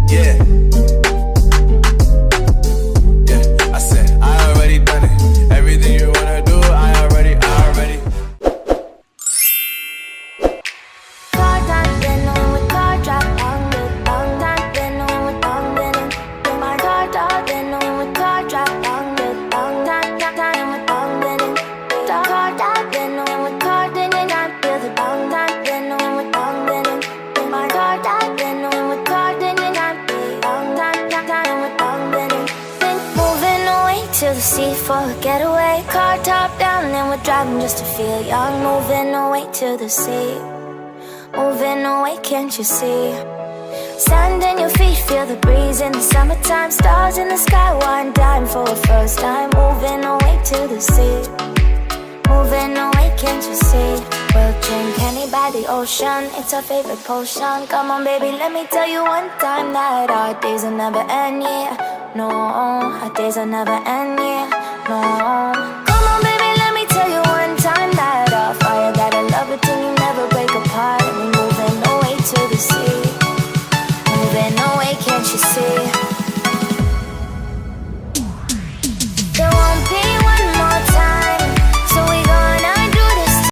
Yeah. Yeah, I said I already done it. Everything you wanna do, I already. To the sea for a getaway. Car top down and we're driving just to feel young. Moving away to the sea. Moving away, can't you see? Sand in your feet, feel the breeze in the summertime. Stars in the sky, one dime for a first time. Moving away to the sea. Moving away, can't you see? We'll drink honey by the ocean. It's our favorite potion. Come on baby, let me tell you one time that our days will never end, yeah. No, our days will never end, yeah. No.